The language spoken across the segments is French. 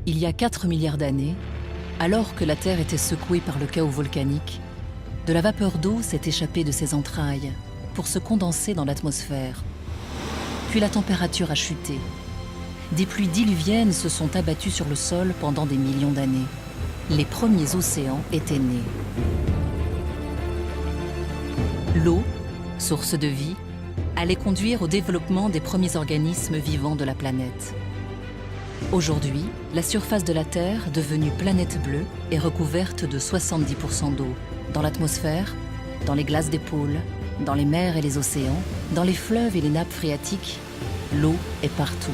Il y a 4 milliards d'années, alors que la Terre était secouée par le chaos volcanique, de la vapeur d'eau s'est échappée de ses entrailles pour se condenser dans l'atmosphère. Puis la température a chuté. Des pluies diluviennes se sont abattues sur le sol pendant des millions d'années. Les premiers océans étaient nés. L'eau, source de vie, allait conduire au développement des premiers organismes vivants de la planète. Aujourd'hui, la surface de la Terre, devenue planète bleue, est recouverte de 70% d'eau. Dans l'atmosphère, dans les glaces des pôles, dans les mers et les océans, dans les fleuves et les nappes phréatiques, l'eau est partout.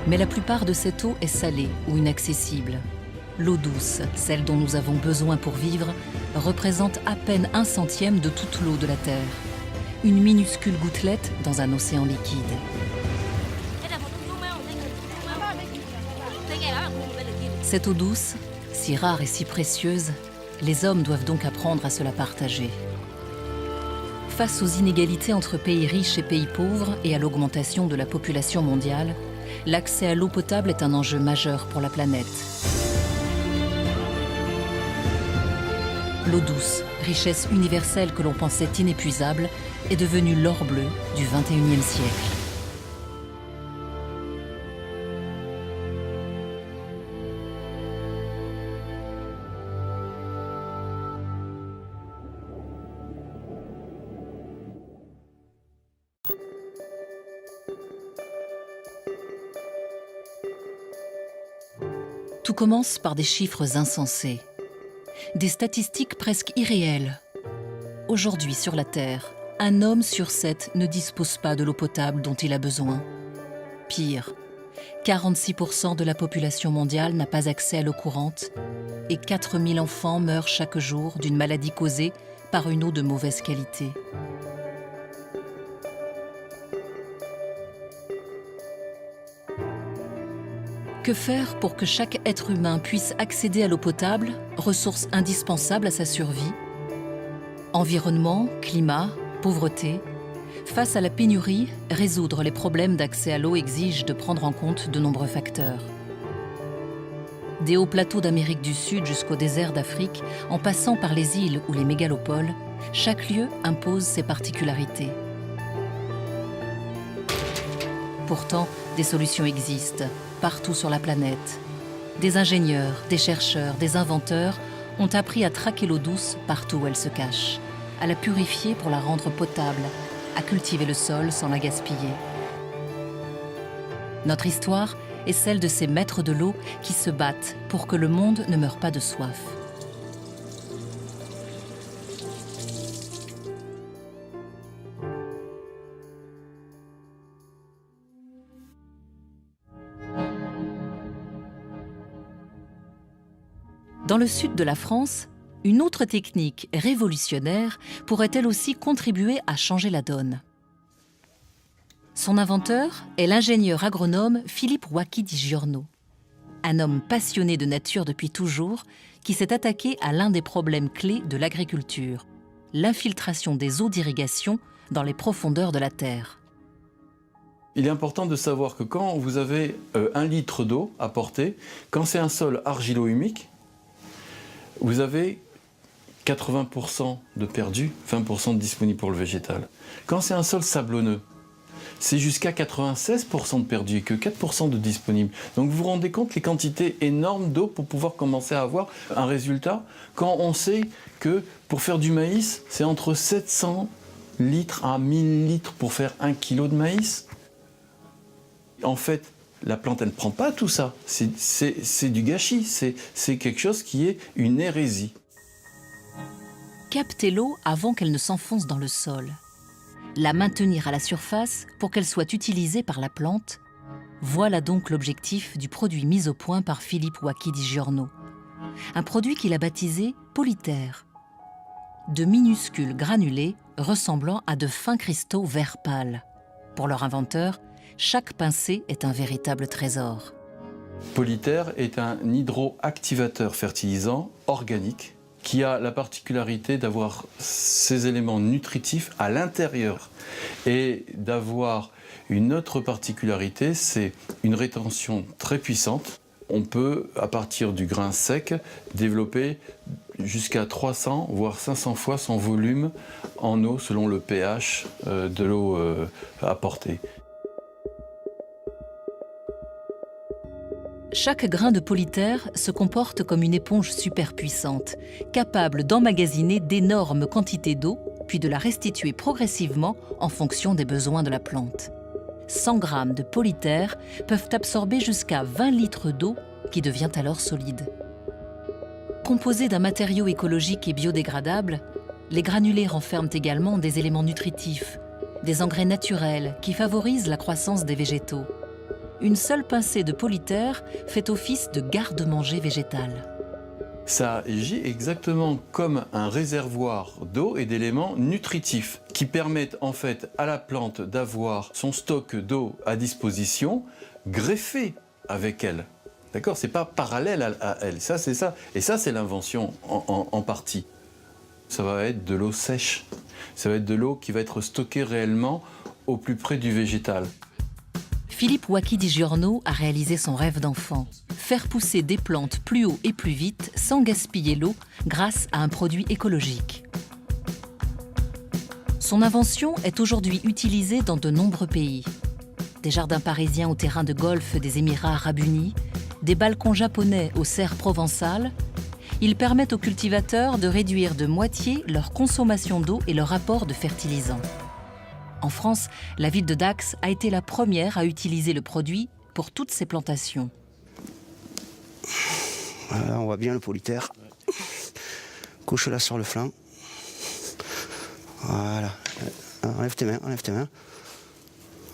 Mais la plupart de cette eau est salée ou inaccessible. L'eau douce, celle dont nous avons besoin pour vivre, représente à peine 1/100 de toute l'eau de la Terre. Une minuscule gouttelette dans un océan liquide. Cette eau douce, si rare et si précieuse, les hommes doivent donc apprendre à se la partager. Face aux inégalités entre pays riches et pays pauvres et à l'augmentation de la population mondiale, l'accès à l'eau potable est un enjeu majeur pour la planète. L'eau douce, richesse universelle que l'on pensait inépuisable, est devenue l'or bleu du XXIe siècle. Tout commence par des chiffres insensés, des statistiques presque irréelles. Aujourd'hui, sur la Terre, un homme sur 7 ne dispose pas de l'eau potable dont il a besoin. Pire, 46% de la population mondiale n'a pas accès à l'eau courante et 4000 enfants meurent chaque jour d'une maladie causée par une eau de mauvaise qualité. Que faire pour que chaque être humain puisse accéder à l'eau potable, ressource indispensable à sa survie? Environnement, climat, pauvreté. Face à la pénurie, résoudre les problèmes d'accès à l'eau exige de prendre en compte de nombreux facteurs. Des hauts plateaux d'Amérique du Sud jusqu'au désert d'Afrique, en passant par les îles ou les mégalopoles, chaque lieu impose ses particularités. Pourtant, des solutions existent, partout sur la planète. Des ingénieurs, des chercheurs, des inventeurs ont appris à traquer l'eau douce partout où elle se cache, à la purifier pour la rendre potable, à cultiver le sol sans la gaspiller. Notre histoire est celle de ces maîtres de l'eau qui se battent pour que le monde ne meure pas de soif. Dans le sud de la France, une autre technique révolutionnaire pourrait elle aussi contribuer à changer la donne. Son inventeur est l'ingénieur agronome Philippe Wacky di Giorno, un homme passionné de nature depuis toujours qui s'est attaqué à l'un des problèmes clés de l'agriculture, l'infiltration des eaux d'irrigation dans les profondeurs de la terre. Il est important de savoir que quand vous avez 1 litre d'eau à porter, quand c'est un sol argilo-humique, vous avez 80% de perdu, 20% de disponible pour le végétal. Quand c'est un sol sablonneux, c'est jusqu'à 96% de perdu et que 4% de disponible. Donc vous vous rendez compte les quantités énormes d'eau pour pouvoir commencer à avoir un résultat quand on sait que pour faire du maïs, c'est entre 700 litres à 1000 litres pour faire 1 kilo de maïs. En fait, la plante, elle ne prend pas tout ça. C'est du gâchis, c'est quelque chose qui est une hérésie. Capter l'eau avant qu'elle ne s'enfonce dans le sol. La maintenir à la surface pour qu'elle soit utilisée par la plante. Voilà donc l'objectif du produit mis au point par Philippe Wacky di Giorno. Un produit qu'il a baptisé Polyter. De minuscules granulés ressemblant à de fins cristaux vert pâle. Pour leur inventeur, chaque pincée est un véritable trésor. Polyter est un hydroactivateur fertilisant organique qui a la particularité d'avoir ces éléments nutritifs à l'intérieur et d'avoir une autre particularité, c'est une rétention très puissante. On peut, à partir du grain sec, développer jusqu'à 300 voire 500 fois son volume en eau selon le pH de l'eau apportée. Chaque grain de polytère se comporte comme une éponge superpuissante, capable d'emmagasiner d'énormes quantités d'eau, puis de la restituer progressivement en fonction des besoins de la plante. 100 grammes de polytère peuvent absorber jusqu'à 20 litres d'eau qui devient alors solide. Composés d'un matériau écologique et biodégradable, les granulés renferment également des éléments nutritifs, des engrais naturels qui favorisent la croissance des végétaux. Une seule pincée de polytère fait office de garde-manger végétal. Ça agit exactement comme un réservoir d'eau et d'éléments nutritifs qui permettent en fait à la plante d'avoir son stock d'eau à disposition greffé avec elle. D'accord ? C'est pas parallèle à elle. Ça, c'est ça. Et ça, c'est l'invention en partie. Ça va être de l'eau sèche. Ça va être de l'eau qui va être stockée réellement au plus près du végétal. Philippe Wacky di Giorno a réalisé son rêve d'enfant, faire pousser des plantes plus haut et plus vite sans gaspiller l'eau grâce à un produit écologique. Son invention est aujourd'hui utilisée dans de nombreux pays. Des jardins parisiens au terrain de golf des Émirats arabes unis, des balcons japonais aux serres provençales, ils permettent aux cultivateurs de réduire de moitié leur consommation d'eau et leur apport de fertilisants. En France, la ville de Dax a été la première à utiliser le produit pour toutes ses plantations. Voilà, on voit bien le polytère. Couche-la sur le flanc. Voilà. Enlève tes mains, enlève tes mains.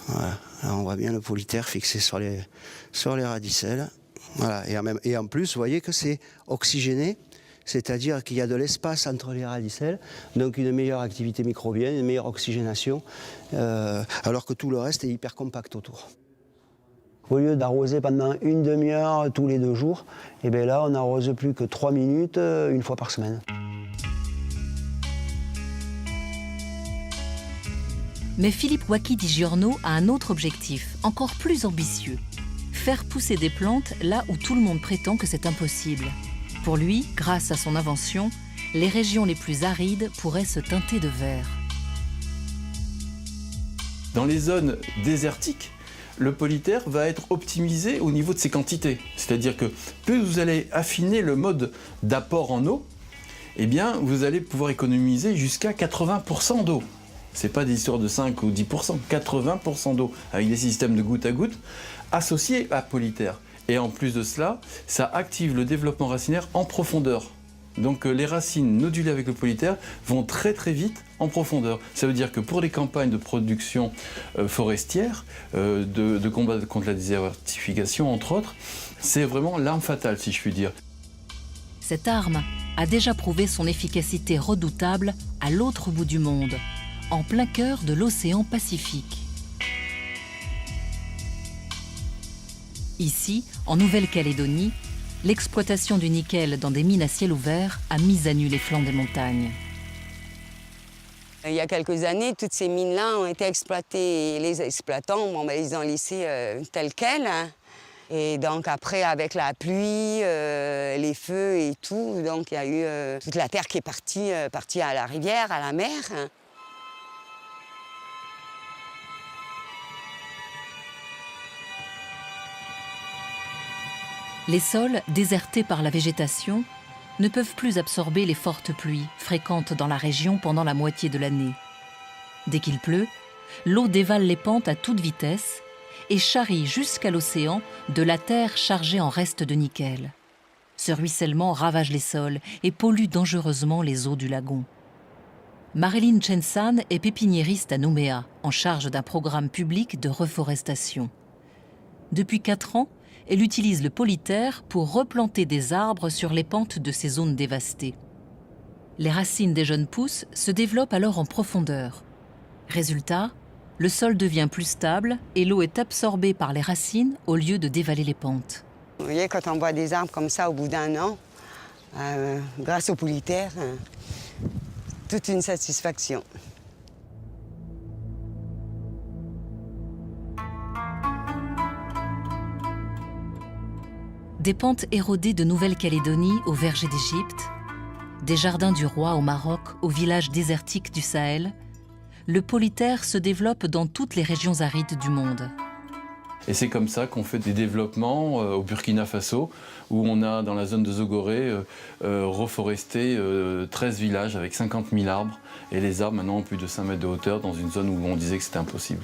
Voilà. Là, on voit bien le polytère fixé sur les radicelles. Voilà. Et en plus, vous voyez que c'est oxygéné. C'est-à-dire qu'il y a de l'espace entre les radicelles, donc une meilleure activité microbienne, une meilleure oxygénation, alors que tout le reste est hyper compact autour. Au lieu d'arroser pendant une demi-heure tous les 2 jours, et bien là on n'arrose plus que 3 minutes une fois par semaine. Mais Philippe Wacky di Giorno a un autre objectif, encore plus ambitieux. Faire pousser des plantes là où tout le monde prétend que c'est impossible. Pour lui, grâce à son invention, les régions les plus arides pourraient se teinter de vert. Dans les zones désertiques, le polytère va être optimisé au niveau de ses quantités. C'est-à-dire que plus vous allez affiner le mode d'apport en eau, eh bien, vous allez pouvoir économiser jusqu'à 80% d'eau. Ce n'est pas des histoires de 5 ou 10%, 80% d'eau, avec des systèmes de goutte à goutte associés à polytère. Et en plus de cela, ça active le développement racinaire en profondeur. Donc les racines nodulées avec le polytère vont très très vite en profondeur. Ça veut dire que pour les campagnes de production forestière, de combat contre la désertification entre autres, c'est vraiment l'arme fatale si je puis dire. Cette arme a déjà prouvé son efficacité redoutable à l'autre bout du monde, en plein cœur de l'océan Pacifique. Ici, en Nouvelle-Calédonie, l'exploitation du nickel dans des mines à ciel ouvert a mis à nu les flancs des montagnes. Il y a quelques années, toutes ces mines-là ont été exploitées et les exploitants, ils ont laissé telles quelles. Hein. Et donc après, avec la pluie, les feux et tout, donc il y a eu toute la terre qui est partie à la rivière, à la mer. Hein. Les sols, désertés par la végétation, ne peuvent plus absorber les fortes pluies fréquentes dans la région pendant la moitié de l'année. Dès qu'il pleut, l'eau dévale les pentes à toute vitesse et charrie jusqu'à l'océan de la terre chargée en restes de nickel. Ce ruissellement ravage les sols et pollue dangereusement les eaux du lagon. Marilyn Chensan est pépiniériste à Nouméa, en charge d'un programme public de reforestation. Depuis 4 ans, elle utilise le polytère pour replanter des arbres sur les pentes de ces zones dévastées. Les racines des jeunes pousses se développent alors en profondeur. Résultat, le sol devient plus stable et l'eau est absorbée par les racines au lieu de dévaler les pentes. Vous voyez, quand on voit des arbres comme ça au bout d'1 an, Grâce au Politaire, toute une satisfaction. Des pentes érodées de Nouvelle-Calédonie au verger d'Égypte, des jardins du roi au Maroc aux villages désertiques du Sahel, le Politaire se développe dans toutes les régions arides du monde. Et c'est comme ça qu'on fait des développements au Burkina Faso, où on a, dans la zone de Zogoré, reforesté 13 villages avec 50 000 arbres. Et les arbres, maintenant, ont plus de 5 mètres de hauteur, dans une zone où on disait que c'était impossible.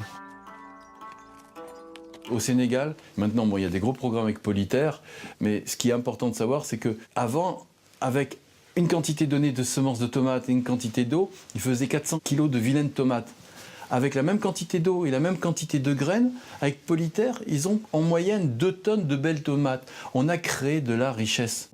Au Sénégal, maintenant, bon, il y a des gros programmes avec Politaire, mais ce qui est important de savoir, c'est qu'avant, avec une quantité donnée de semences de tomates et une quantité d'eau, ils faisaient 400 kg de vilaines tomates. Avec la même quantité d'eau et la même quantité de graines, avec Politaire, ils ont en moyenne 2 tonnes de belles tomates. On a créé de la richesse.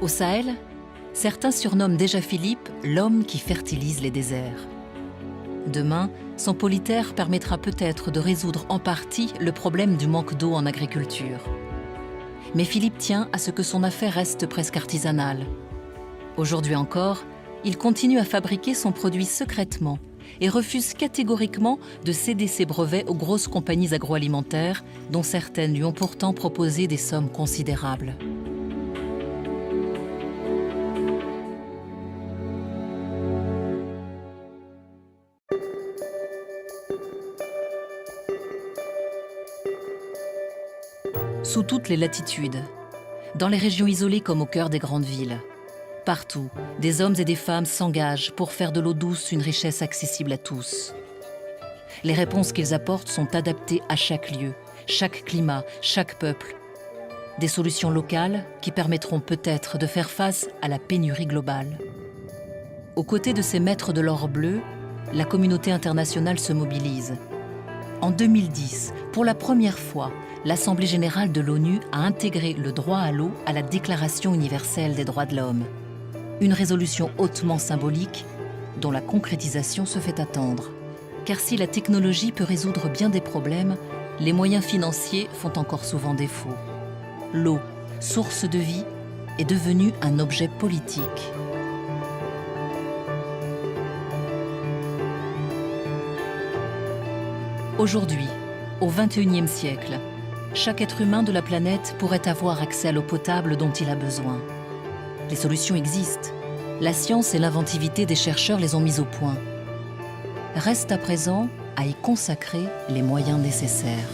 Au Sahel, certains surnomment déjà Philippe l'homme qui fertilise les déserts. Demain, son Politaire permettra peut-être de résoudre en partie le problème du manque d'eau en agriculture. Mais Philippe tient à ce que son affaire reste presque artisanale. Aujourd'hui encore, il continue à fabriquer son produit secrètement et refuse catégoriquement de céder ses brevets aux grosses compagnies agroalimentaires, dont certaines lui ont pourtant proposé des sommes considérables. Sous toutes les latitudes, dans les régions isolées comme au cœur des grandes villes, partout, des hommes et des femmes s'engagent pour faire de l'eau douce une richesse accessible à tous. Les réponses qu'ils apportent sont adaptées à chaque lieu, chaque climat, chaque peuple. Des solutions locales qui permettront peut-être de faire face à la pénurie globale. Aux côtés de ces maîtres de l'or bleu, la communauté internationale se mobilise. En 2010, pour la première fois, l'Assemblée générale de l'ONU a intégré le droit à l'eau à la Déclaration universelle des droits de l'homme. Une résolution hautement symbolique dont la concrétisation se fait attendre. Car si la technologie peut résoudre bien des problèmes, les moyens financiers font encore souvent défaut. L'eau, source de vie, est devenue un objet politique. Aujourd'hui, au XXIe siècle, chaque être humain de la planète pourrait avoir accès à l'eau potable dont il a besoin. Les solutions existent. La science et l'inventivité des chercheurs les ont mises au point. Reste à présent à y consacrer les moyens nécessaires.